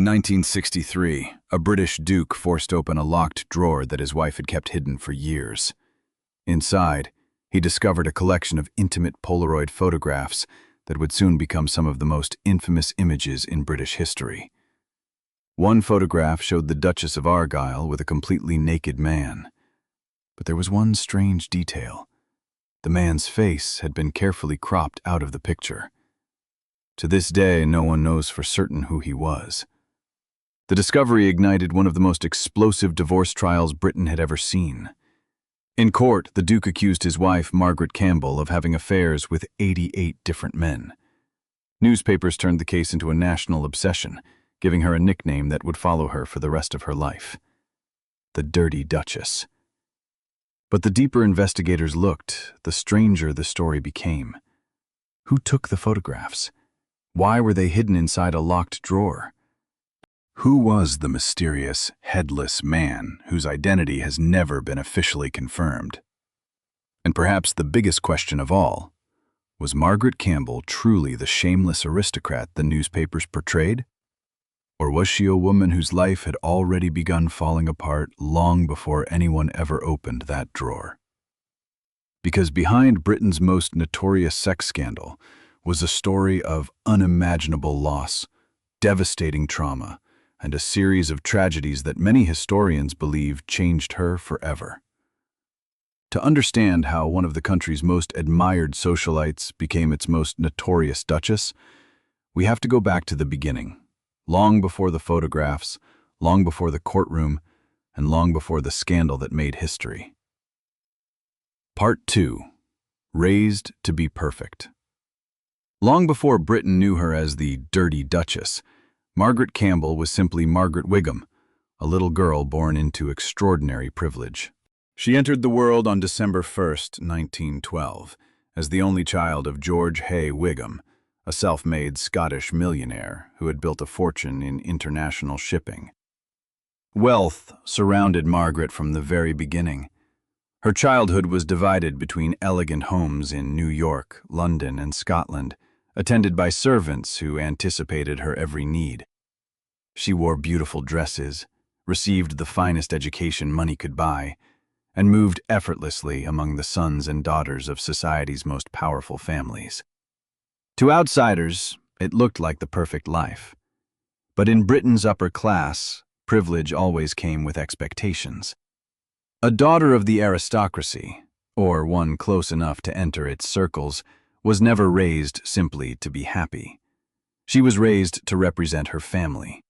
In 1963, a British duke forced open a locked drawer that his wife had kept hidden for years. Inside, he discovered a collection of intimate Polaroid photographs that would soon become some of the most infamous images in British history. One photograph showed the Duchess of Argyll with a completely naked man. But there was one strange detail. The man's face had been carefully cropped out of the picture. To this day, no one knows for certain who he was. The discovery ignited one of the most explosive divorce trials Britain had ever seen. In court, the Duke accused his wife, Margaret Campbell, of having affairs with 88 different men. Newspapers turned the case into a national obsession, giving her a nickname that would follow her for the rest of her life: the Dirty Duchess. But the deeper investigators looked, the stranger the story became. Who took the photographs? Why were they hidden inside a locked drawer? Who was the mysterious, headless man whose identity has never been officially confirmed? And perhaps the biggest question of all, was Margaret Campbell truly the shameless aristocrat the newspapers portrayed? Or was she a woman whose life had already begun falling apart long before anyone ever opened that drawer? Because behind Britain's most notorious sex scandal was a story of unimaginable loss, devastating trauma, and a series of tragedies that many historians believe changed her forever. To understand how one of the country's most admired socialites became its most notorious duchess, we have to go back to the beginning, long before the photographs, long before the courtroom, and long before the scandal that made history. Part 2. Raised to be Perfect. Long before Britain knew her as the Dirty Duchess, Margaret Campbell was simply Margaret Wigham, a little girl born into extraordinary privilege. She entered the world on December 1st, 1912, as the only child of George Hay Wigham, a self-made Scottish millionaire who had built a fortune in international shipping. Wealth surrounded Margaret from the very beginning. Her childhood was divided between elegant homes in New York, London, and Scotland, attended by servants who anticipated her every need. She wore beautiful dresses, received the finest education money could buy, and moved effortlessly among the sons and daughters of society's most powerful families. To outsiders, it looked like the perfect life. But in Britain's upper class, privilege always came with expectations. A daughter of the aristocracy, or one close enough to enter its circles, was never raised simply to be happy. She was raised to represent her family.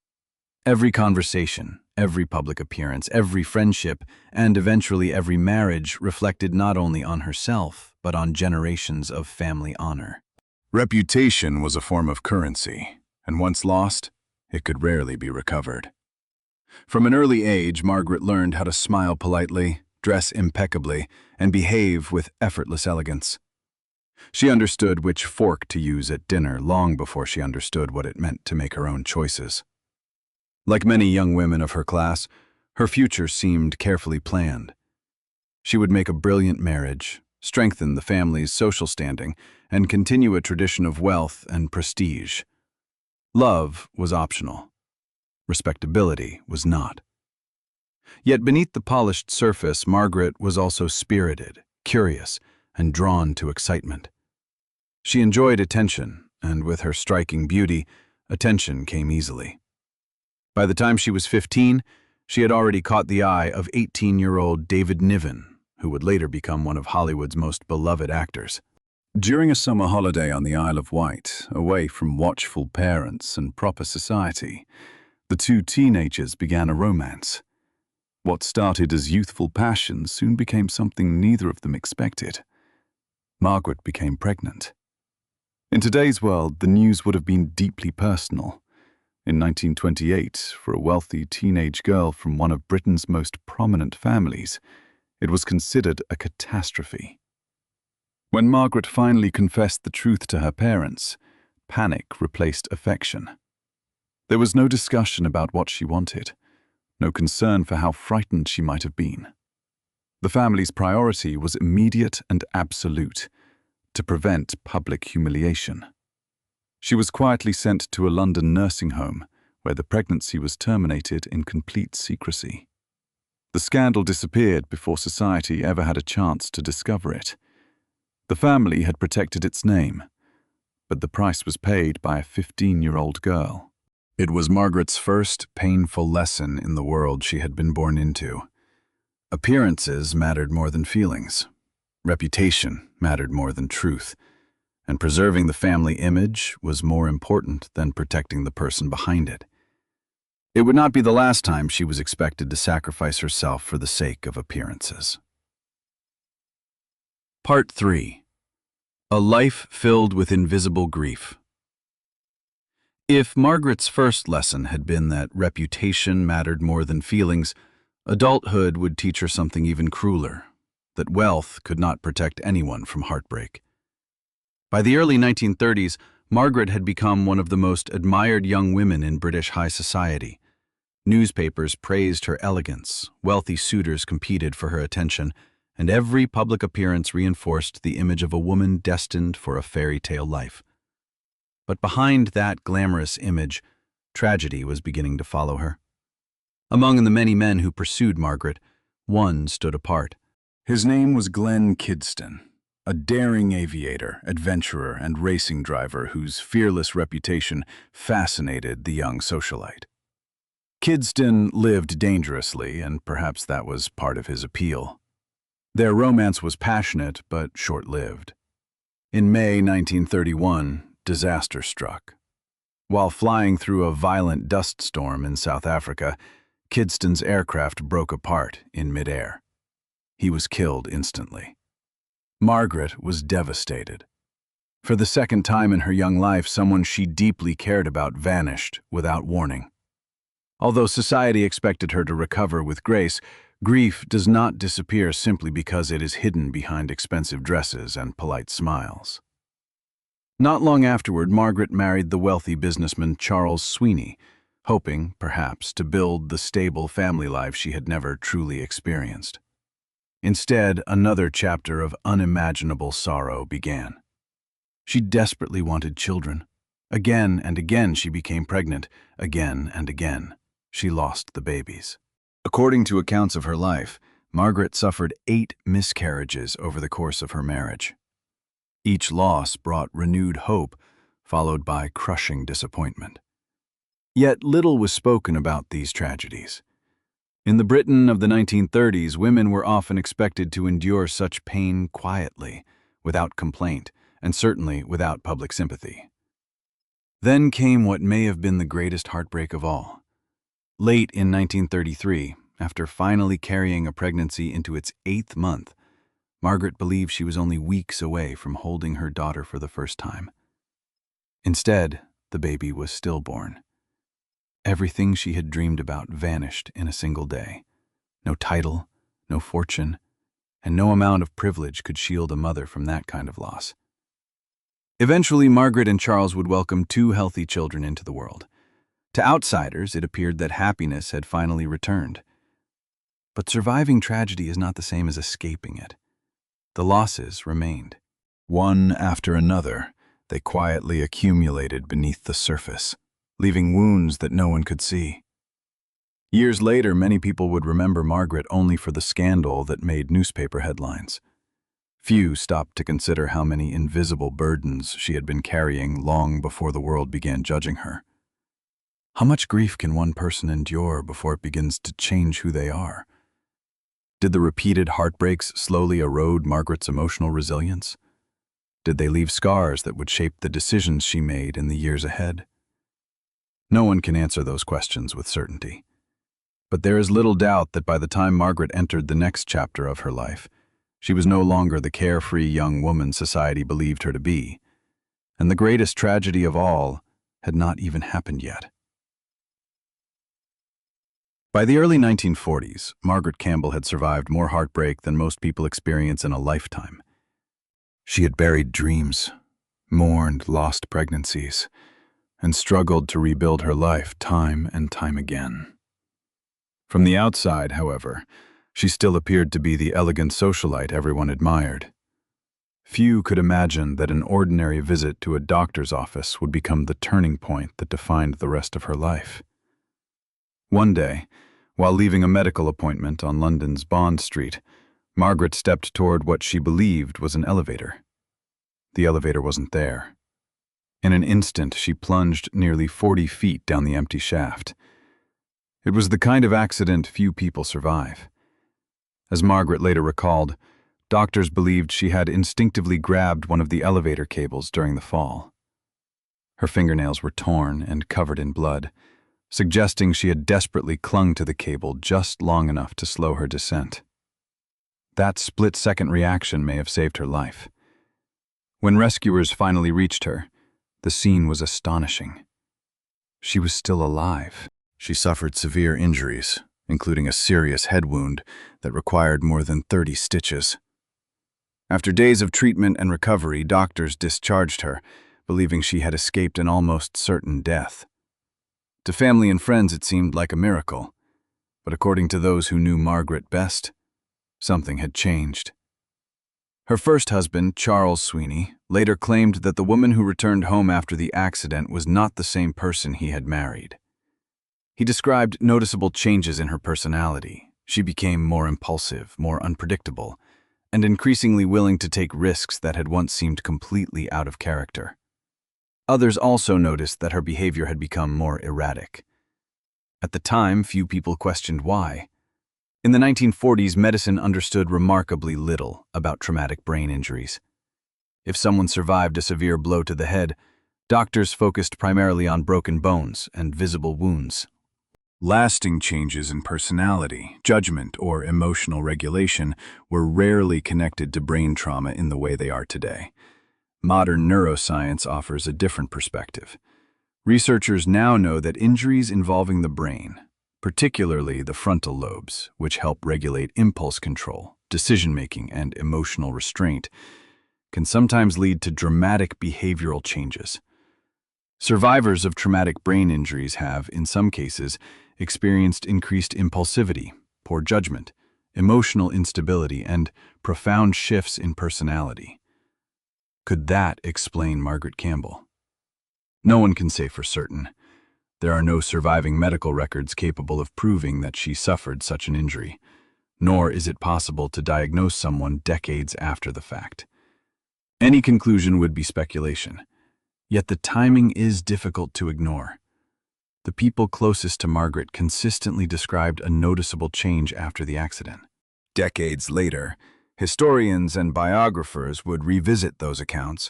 Every conversation, every public appearance, every friendship, and eventually every marriage reflected not only on herself, but on generations of family honor. Reputation was a form of currency, and once lost, it could rarely be recovered. From an early age, Margaret learned how to smile politely, dress impeccably, and behave with effortless elegance. She understood which fork to use at dinner long before she understood what it meant to make her own choices. Like many young women of her class, her future seemed carefully planned. She would make a brilliant marriage, strengthen the family's social standing, and continue a tradition of wealth and prestige. Love was optional. Respectability was not. Yet beneath the polished surface, Margaret was also spirited, curious, and drawn to excitement. She enjoyed attention, and with her striking beauty, attention came easily. By the time she was 15, she had already caught the eye of 18-year-old David Niven, who would later become one of Hollywood's most beloved actors. During a summer holiday on the Isle of Wight, away from watchful parents and proper society, the two teenagers began a romance. What started as youthful passion soon became something neither of them expected. Margaret became pregnant. In today's world, the news would have been deeply personal. In 1928, for a wealthy teenage girl from one of Britain's most prominent families, it was considered a catastrophe. When Margaret finally confessed the truth to her parents, panic replaced affection. There was no discussion about what she wanted, no concern for how frightened she might have been. The family's priority was immediate and absolute, to prevent public humiliation. She was quietly sent to a London nursing home, where the pregnancy was terminated in complete secrecy. The scandal disappeared before society ever had a chance to discover it. The family had protected its name, but the price was paid by a 15-year-old girl. It was Margaret's first painful lesson in the world she had been born into. Appearances mattered more than feelings. Reputation mattered more than truth. And preserving the family image was more important than protecting the person behind it. It would not be the last time she was expected to sacrifice herself for the sake of appearances. Part 3. A life filled with invisible grief. If Margaret's first lesson had been that reputation mattered more than feelings, adulthood would teach her something even crueler, that wealth could not protect anyone from heartbreak. By the early 1930s, Margaret had become one of the most admired young women in British high society. Newspapers praised her elegance, wealthy suitors competed for her attention, and every public appearance reinforced the image of a woman destined for a fairy tale life. But behind that glamorous image, tragedy was beginning to follow her. Among the many men who pursued Margaret, one stood apart. His name was Glenn Kidston, a daring aviator, adventurer, and racing driver whose fearless reputation fascinated the young socialite. Kidston lived dangerously, and perhaps that was part of his appeal. Their romance was passionate but short-lived. In May 1931, disaster struck. While flying through a violent dust storm in South Africa, Kidston's aircraft broke apart in midair. He was killed instantly. Margaret was devastated. For the second time in her young life, someone she deeply cared about vanished without warning. Although society expected her to recover with grace, grief does not disappear simply because it is hidden behind expensive dresses and polite smiles. Not long afterward, Margaret married the wealthy businessman Charles Sweeney, hoping, perhaps, to build the stable family life she had never truly experienced. Instead, another chapter of unimaginable sorrow began. She desperately wanted children. Again and again she became pregnant. Again and again she lost the babies. According to accounts of her life, Margaret suffered 8 miscarriages over the course of her marriage. Each loss brought renewed hope, followed by crushing disappointment. Yet little was spoken about these tragedies. In the Britain of the 1930s, women were often expected to endure such pain quietly, without complaint, and certainly without public sympathy. Then came what may have been the greatest heartbreak of all. Late in 1933, after finally carrying a pregnancy into its 8th month, Margaret believed she was only weeks away from holding her daughter for the first time. Instead, the baby was stillborn. Everything she had dreamed about vanished in a single day. No title, no fortune, and no amount of privilege could shield a mother from that kind of loss. Eventually, Margaret and Charles would welcome 2 healthy children into the world. To outsiders, it appeared that happiness had finally returned. But surviving tragedy is not the same as escaping it. The losses remained. One after another, they quietly accumulated beneath the surface, leaving wounds that no one could see. Years later, many people would remember Margaret only for the scandal that made newspaper headlines. Few stopped to consider how many invisible burdens she had been carrying long before the world began judging her. How much grief can one person endure before it begins to change who they are? Did the repeated heartbreaks slowly erode Margaret's emotional resilience? Did they leave scars that would shape the decisions she made in the years ahead? No one can answer those questions with certainty. But there is little doubt that by the time Margaret entered the next chapter of her life, she was no longer the carefree young woman society believed her to be, and the greatest tragedy of all had not even happened yet. By the early 1940s, Margaret Campbell had survived more heartbreak than most people experience in a lifetime. She had buried dreams, mourned lost pregnancies, and struggled to rebuild her life time and time again. From the outside, however, she still appeared to be the elegant socialite everyone admired. Few could imagine that an ordinary visit to a doctor's office would become the turning point that defined the rest of her life. One day, while leaving a medical appointment on London's Bond Street, Margaret stepped toward what she believed was an elevator. The elevator wasn't there. In an instant, she plunged nearly 40 feet down the empty shaft. It was the kind of accident few people survive. As Margaret later recalled, doctors believed she had instinctively grabbed one of the elevator cables during the fall. Her fingernails were torn and covered in blood, suggesting she had desperately clung to the cable just long enough to slow her descent. That split-second reaction may have saved her life. When rescuers finally reached her, the scene was astonishing. She was still alive. She suffered severe injuries, including a serious head wound that required more than 30 stitches. After days of treatment and recovery, doctors discharged her, believing she had escaped an almost certain death. To family and friends, it seemed like a miracle, but according to those who knew Margaret best, something had changed. Her first husband, Charles Sweeney, later claimed that the woman who returned home after the accident was not the same person he had married. He described noticeable changes in her personality. She became more impulsive, more unpredictable, and increasingly willing to take risks that had once seemed completely out of character. Others also noticed that her behavior had become more erratic. At the time, few people questioned why. In the 1940s, medicine understood remarkably little about traumatic brain injuries. If someone survived a severe blow to the head, doctors focused primarily on broken bones and visible wounds. Lasting changes in personality, judgment, or emotional regulation were rarely connected to brain trauma in the way they are today. Modern neuroscience offers a different perspective. Researchers now know that injuries involving the brain, particularly the frontal lobes, which help regulate impulse control, decision-making, and emotional restraint, can sometimes lead to dramatic behavioral changes. Survivors of traumatic brain injuries have, in some cases, experienced increased impulsivity, poor judgment, emotional instability, and profound shifts in personality. Could that explain Margaret Campbell? No one can say for certain. There are no surviving medical records capable of proving that she suffered such an injury, nor is it possible to diagnose someone decades after the fact. Any conclusion would be speculation, yet the timing is difficult to ignore. The people closest to Margaret consistently described a noticeable change after the accident. Decades later, historians and biographers would revisit those accounts,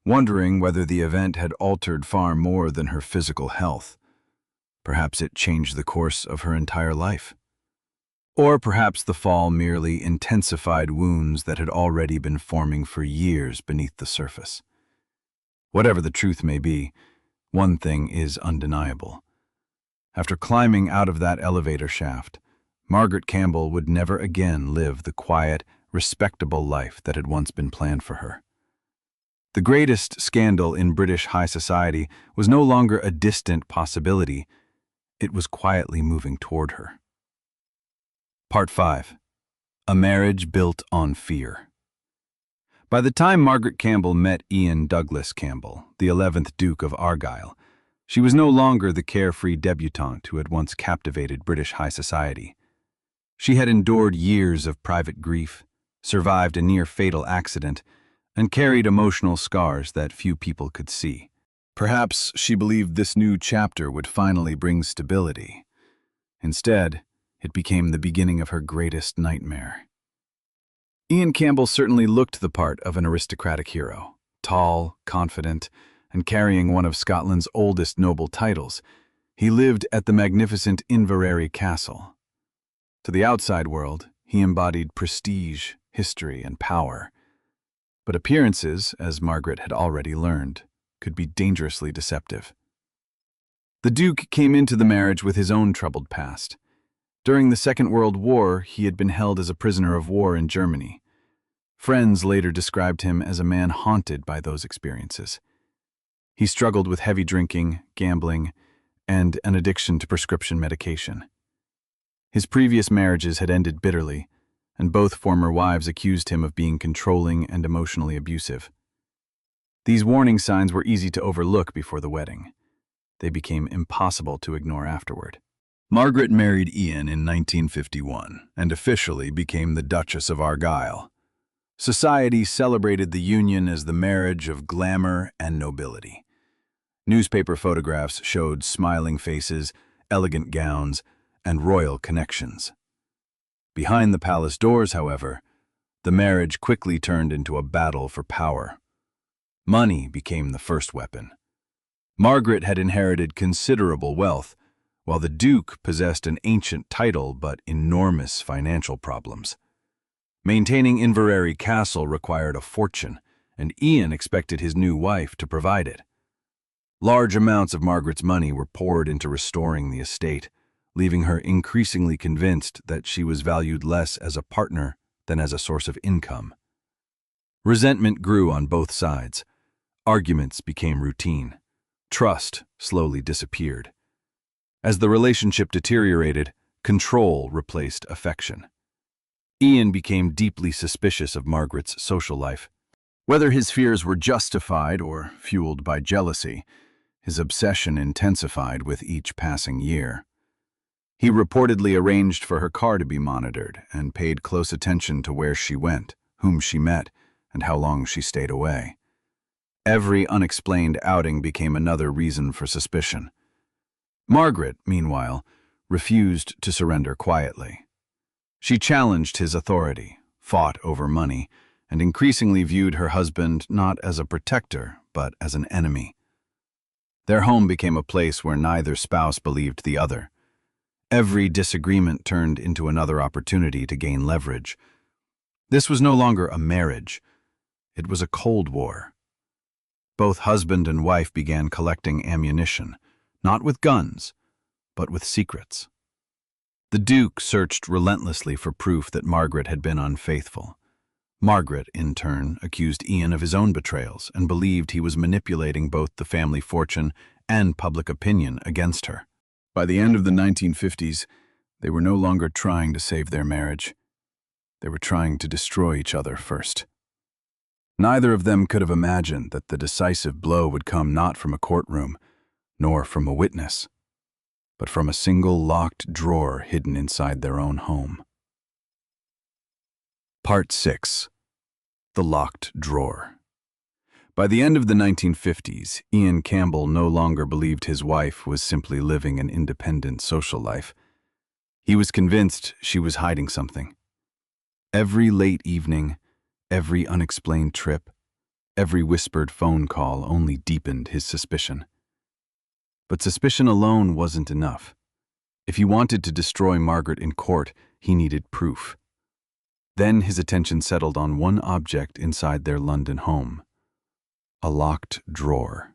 wondering whether the event had altered far more than her physical health. Perhaps it changed the course of her entire life. Or perhaps the fall merely intensified wounds that had already been forming for years beneath the surface. Whatever the truth may be, one thing is undeniable. After climbing out of that elevator shaft, Margaret Campbell would never again live the quiet, respectable life that had once been planned for her. The greatest scandal in British high society was no longer a distant possibility. It was quietly moving toward her. Part 5. A Marriage Built on Fear. By the time Margaret Campbell met Ian Douglas Campbell, the 11th Duke of Argyll, she was no longer the carefree debutante who had once captivated British high society. She had endured years of private grief, survived a near-fatal accident, and carried emotional scars that few people could see. Perhaps she believed this new chapter would finally bring stability. Instead, it became the beginning of her greatest nightmare. Ian Campbell certainly looked the part of an aristocratic hero, tall, confident, and carrying one of Scotland's oldest noble titles. He lived at the magnificent Inverary Castle. To the outside world, he embodied prestige, history, and power. But appearances, as Margaret had already learned, could be dangerously deceptive. The Duke came into the marriage with his own troubled past. During the Second World War, he had been held as a prisoner of war in Germany. Friends later described him as a man haunted by those experiences. He struggled with heavy drinking, gambling, and an addiction to prescription medication. His previous marriages had ended bitterly, and both former wives accused him of being controlling and emotionally abusive. These warning signs were easy to overlook before the wedding. They became impossible to ignore afterward. Margaret married Ian in 1951 and officially became the Duchess of Argyll. Society celebrated the union as the marriage of glamour and nobility. Newspaper photographs showed smiling faces, elegant gowns, and royal connections. Behind the palace doors, however, the marriage quickly turned into a battle for power. Money became the first weapon. Margaret had inherited considerable wealth, while the Duke possessed an ancient title but enormous financial problems. Maintaining Inverary Castle required a fortune, and Ian expected his new wife to provide it. Large amounts of Margaret's money were poured into restoring the estate, leaving her increasingly convinced that she was valued less as a partner than as a source of income. Resentment grew on both sides. Arguments became routine. Trust slowly disappeared. As the relationship deteriorated, control replaced affection. Ian became deeply suspicious of Margaret's social life. Whether his fears were justified or fueled by jealousy, his obsession intensified with each passing year. He reportedly arranged for her car to be monitored and paid close attention to where she went, whom she met, and how long she stayed away. Every unexplained outing became another reason for suspicion. Margaret, meanwhile, refused to surrender quietly. She challenged his authority, fought over money, and increasingly viewed her husband not as a protector, but as an enemy. Their home became a place where neither spouse believed the other. Every disagreement turned into another opportunity to gain leverage. This was no longer a marriage. It was a Cold War. Both husband and wife began collecting ammunition, not with guns, but with secrets. The Duke searched relentlessly for proof that Margaret had been unfaithful. Margaret, in turn, accused Ian of his own betrayals and believed he was manipulating both the family fortune and public opinion against her. By the end of the 1950s, they were no longer trying to save their marriage. They were trying to destroy each other first. Neither of them could have imagined that the decisive blow would come not from a courtroom, nor from a witness, but from a single locked drawer hidden inside their own home. Part 6. The Locked Drawer. By the end of the 1950s, Ian Campbell no longer believed his wife was simply living an independent social life. He was convinced she was hiding something. Every late evening, every unexplained trip, every whispered phone call only deepened his suspicion. But suspicion alone wasn't enough. If he wanted to destroy Margaret in court, he needed proof. Then his attention settled on one object inside their London home: a locked drawer.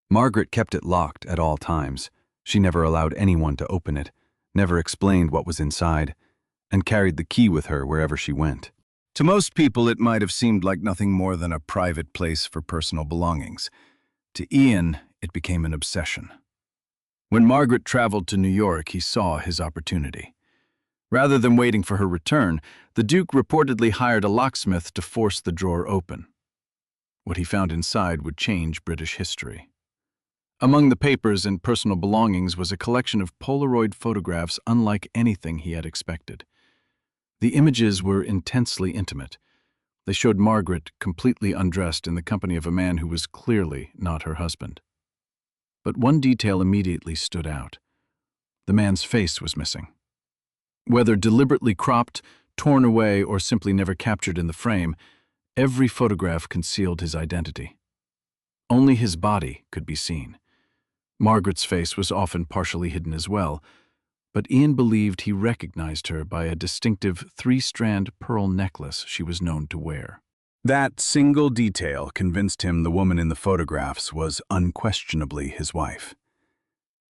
Margaret kept it locked at all times. She never allowed anyone to open it, never explained what was inside, and carried the key with her wherever she went. To most people, it might have seemed like nothing more than a private place for personal belongings. To Ian, it became an obsession. When Margaret traveled to New York, he saw his opportunity. Rather than waiting for her return, the Duke reportedly hired a locksmith to force the drawer open. What he found inside would change British history. Among the papers and personal belongings was a collection of Polaroid photographs unlike anything he had expected. The images were intensely intimate. They showed Margaret completely undressed in the company of a man who was clearly not her husband. But one detail immediately stood out. The man's face was missing. Whether deliberately cropped, torn away, or simply never captured in the frame, every photograph concealed his identity. Only his body could be seen. Margaret's face was often partially hidden as well, but Ian believed he recognized her by a distinctive three-strand pearl necklace she was known to wear. That single detail convinced him the woman in the photographs was unquestionably his wife.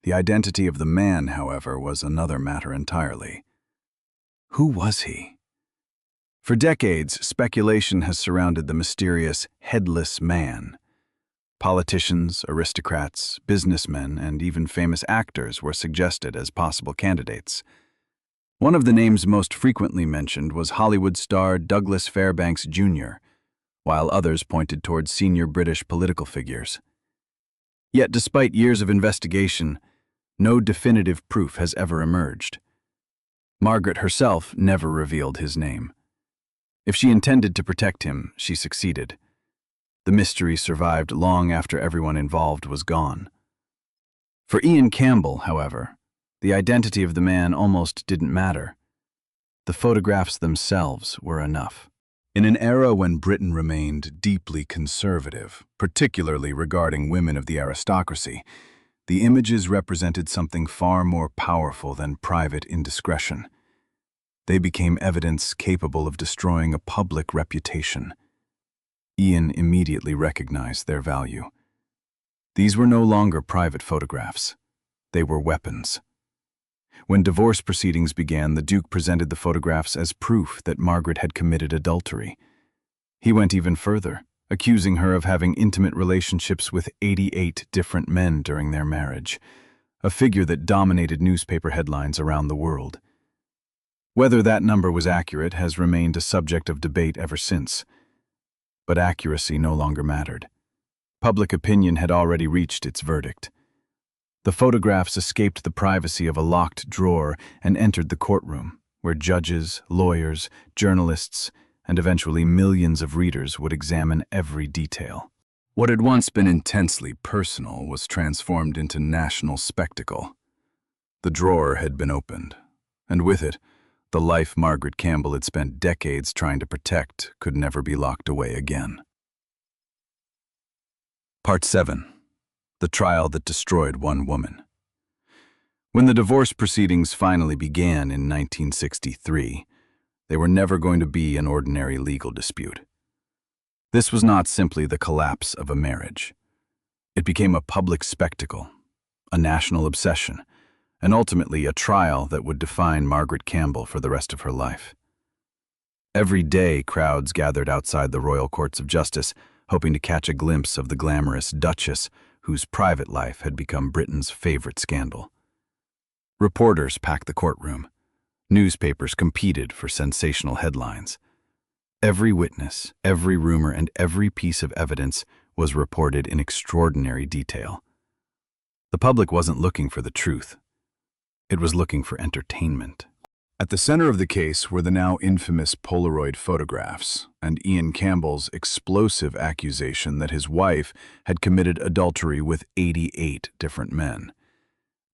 The identity of the man, however, was another matter entirely. Who was he? For decades, speculation has surrounded the mysterious headless man. Politicians, aristocrats, businessmen, and even famous actors were suggested as possible candidates. One of the names most frequently mentioned was Hollywood star Douglas Fairbanks Jr., while others pointed towards senior British political figures. Yet despite years of investigation, no definitive proof has ever emerged. Margaret herself never revealed his name. If she intended to protect him, she succeeded. The mystery survived long after everyone involved was gone. For Ian Campbell, however, the identity of the man almost didn't matter. The photographs themselves were enough. In an era when Britain remained deeply conservative, particularly regarding women of the aristocracy, the images represented something far more powerful than private indiscretion. They became evidence capable of destroying a public reputation. Ian immediately recognized their value. These were no longer private photographs. They were weapons. When divorce proceedings began, the Duke presented the photographs as proof that Margaret had committed adultery. He went even further, accusing her of having intimate relationships with 88 different men during their marriage, a figure that dominated newspaper headlines around the world. Whether that number was accurate has remained a subject of debate ever since. But accuracy no longer mattered. Public opinion had already reached its verdict. The photographs escaped the privacy of a locked drawer and entered the courtroom, where judges, lawyers, journalists, and eventually millions of readers would examine every detail. What had once been intensely personal was transformed into national spectacle. The drawer had been opened, and with it, the life Margaret Campbell had spent decades trying to protect could never be locked away again. Part 7. The trial that destroyed one woman. When the divorce proceedings finally began in 1963, they were never going to be an ordinary legal dispute. This was not simply the collapse of a marriage. It became a public spectacle, a national obsession, and ultimately a trial that would define Margaret Campbell for the rest of her life. Every day, crowds gathered outside the Royal Courts of Justice, hoping to catch a glimpse of the glamorous Duchess, whose private life had become Britain's favorite scandal. Reporters packed the courtroom. Newspapers competed for sensational headlines. Every witness, every rumor, and every piece of evidence was reported in extraordinary detail. The public wasn't looking for the truth. It was looking for entertainment. At the center of the case were the now infamous Polaroid photographs and Ian Campbell's explosive accusation that his wife had committed adultery with 88 different men.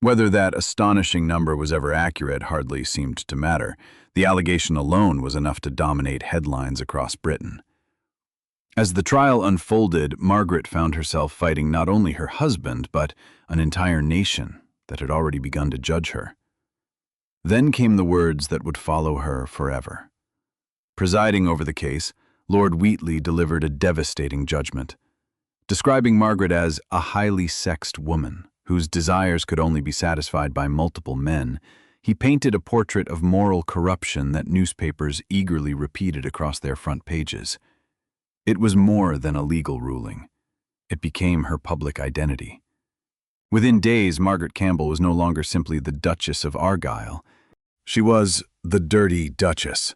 Whether that astonishing number was ever accurate hardly seemed to matter. The allegation alone was enough to dominate headlines across Britain. As the trial unfolded, Margaret found herself fighting not only her husband, but an entire nation that had already begun to judge her. Then came the words that would follow her forever. Presiding over the case, Lord Wheatley delivered a devastating judgment. Describing Margaret as a highly sexed woman, whose desires could only be satisfied by multiple men, he painted a portrait of moral corruption that newspapers eagerly repeated across their front pages. It was more than a legal ruling. It became her public identity. Within days, Margaret Campbell was no longer simply the Duchess of Argyll. She was the Dirty Duchess.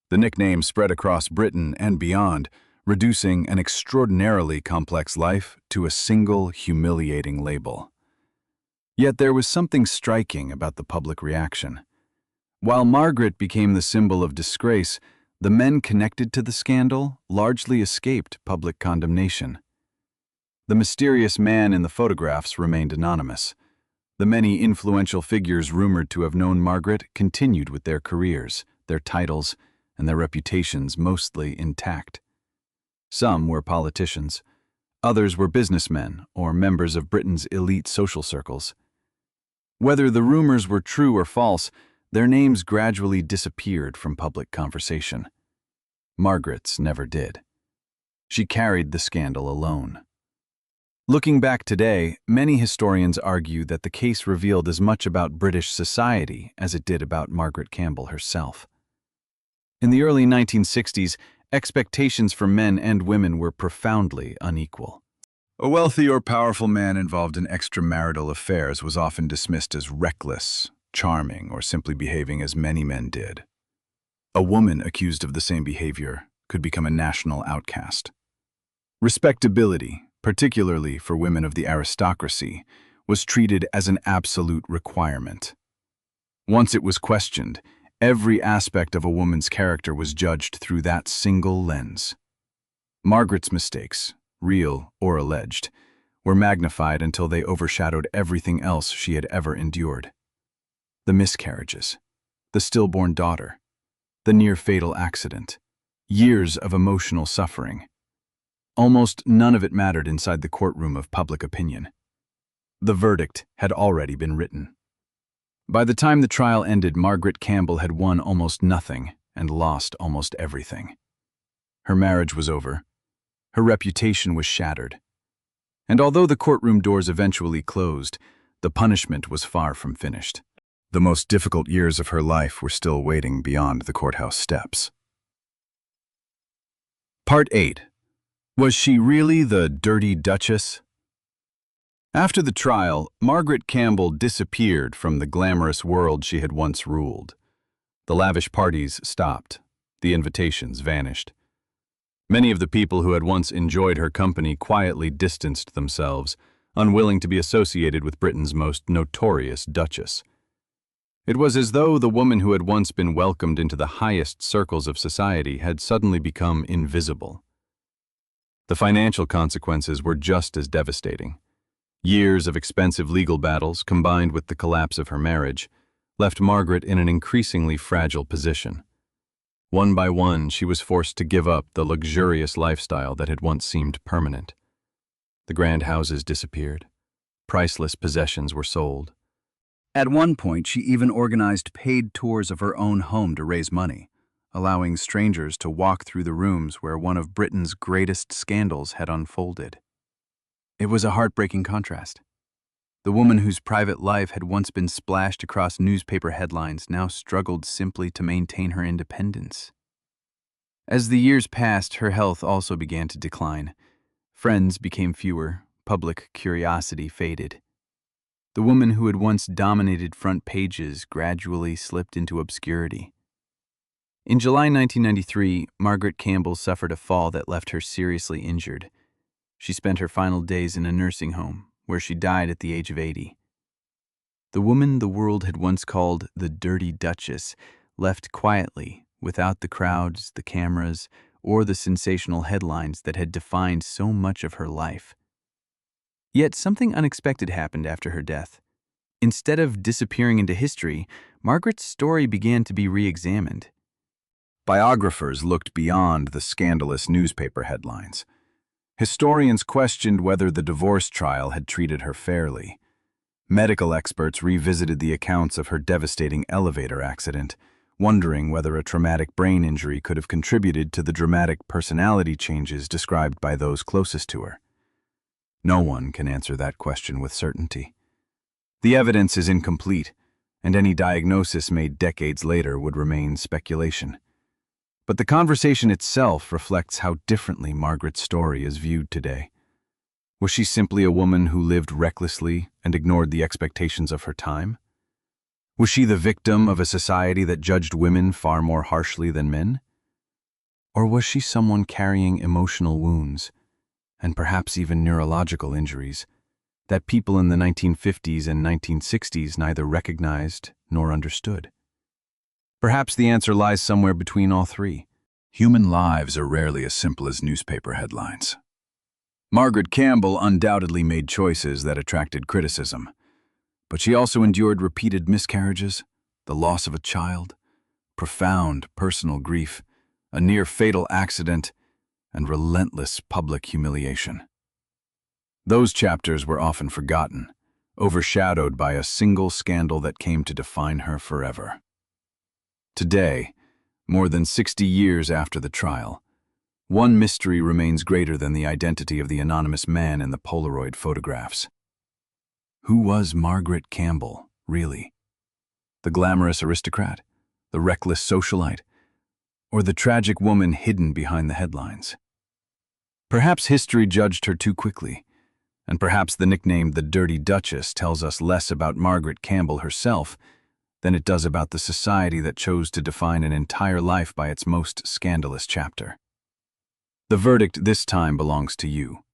The nickname spread across Britain and beyond, reducing an extraordinarily complex life to a single humiliating label. Yet there was something striking about the public reaction. While Margaret became the symbol of disgrace, the men connected to the scandal largely escaped public condemnation. The mysterious man in the photographs remained anonymous. The many influential figures rumored to have known Margaret continued with their careers, their titles, and their reputations mostly intact. Some were politicians. Others were businessmen or members of Britain's elite social circles. Whether the rumors were true or false, their names gradually disappeared from public conversation. Margaret's never did. She carried the scandal alone. Looking back today, many historians argue that the case revealed as much about British society as it did about Margaret Campbell herself. In the early 1960s, expectations for men and women were profoundly unequal. A wealthy or powerful man involved in extramarital affairs was often dismissed as reckless, charming, or simply behaving as many men did. A woman accused of the same behavior could become a national outcast. Respectability, particularly for women of the aristocracy, was treated as an absolute requirement. Once it was questioned, every aspect of a woman's character was judged through that single lens. Margaret's mistakes, real or alleged, were magnified until they overshadowed everything else she had ever endured. The miscarriages, the stillborn daughter, the near-fatal accident, years of emotional suffering. Almost none of it mattered inside the courtroom of public opinion. The verdict had already been written. By the time the trial ended, Margaret Campbell had won almost nothing and lost almost everything. Her marriage was over. Her reputation was shattered. And although the courtroom doors eventually closed, the punishment was far from finished. The most difficult years of her life were still waiting beyond the courthouse steps. Part 8. Was she really the Dirty Duchess? After the trial, Margaret Campbell disappeared from the glamorous world she had once ruled. The lavish parties stopped. The invitations vanished. Many of the people who had once enjoyed her company quietly distanced themselves, unwilling to be associated with Britain's most notorious duchess. It was as though the woman who had once been welcomed into the highest circles of society had suddenly become invisible. The financial consequences were just as devastating. Years of expensive legal battles, combined with the collapse of her marriage, left Margaret in an increasingly fragile position. One by one, she was forced to give up the luxurious lifestyle that had once seemed permanent. The grand houses disappeared. Priceless possessions were sold. At one point, she even organized paid tours of her own home to raise money, allowing strangers to walk through the rooms where one of Britain's greatest scandals had unfolded. It was a heartbreaking contrast. The woman whose private life had once been splashed across newspaper headlines now struggled simply to maintain her independence. As the years passed, her health also began to decline. Friends became fewer, public curiosity faded. The woman who had once dominated front pages gradually slipped into obscurity. In July 1993, Margaret Campbell suffered a fall that left her seriously injured. She spent her final days in a nursing home, where she died at the age of 80. The woman the world had once called the Dirty Duchess left quietly, without the crowds, the cameras, or the sensational headlines that had defined so much of her life. Yet something unexpected happened after her death. Instead of disappearing into history, Margaret's story began to be re-examined. Biographers looked beyond the scandalous newspaper headlines. Historians questioned whether the divorce trial had treated her fairly. Medical experts revisited the accounts of her devastating elevator accident, wondering whether a traumatic brain injury could have contributed to the dramatic personality changes described by those closest to her. No one can answer that question with certainty. The evidence is incomplete, and any diagnosis made decades later would remain speculation. But the conversation itself reflects how differently Margaret's story is viewed today. Was she simply a woman who lived recklessly and ignored the expectations of her time? Was she the victim of a society that judged women far more harshly than men? Or was she someone carrying emotional wounds, and perhaps even neurological injuries, that people in the 1950s and 1960s neither recognized nor understood? Perhaps the answer lies somewhere between all three. Human lives are rarely as simple as newspaper headlines. Margaret Campbell undoubtedly made choices that attracted criticism, but she also endured repeated miscarriages, the loss of a child, profound personal grief, a near-fatal accident, and relentless public humiliation. Those chapters were often forgotten, overshadowed by a single scandal that came to define her forever. Today, more than 60 years after the trial, one mystery remains greater than the identity of the anonymous man in the Polaroid photographs. Who was Margaret Campbell, really? The glamorous aristocrat? The reckless socialite? Or the tragic woman hidden behind the headlines? Perhaps history judged her too quickly, and perhaps the nickname the Dirty Duchess tells us less about Margaret Campbell herself than it does about the society that chose to define an entire life by its most scandalous chapter. The verdict this time belongs to you.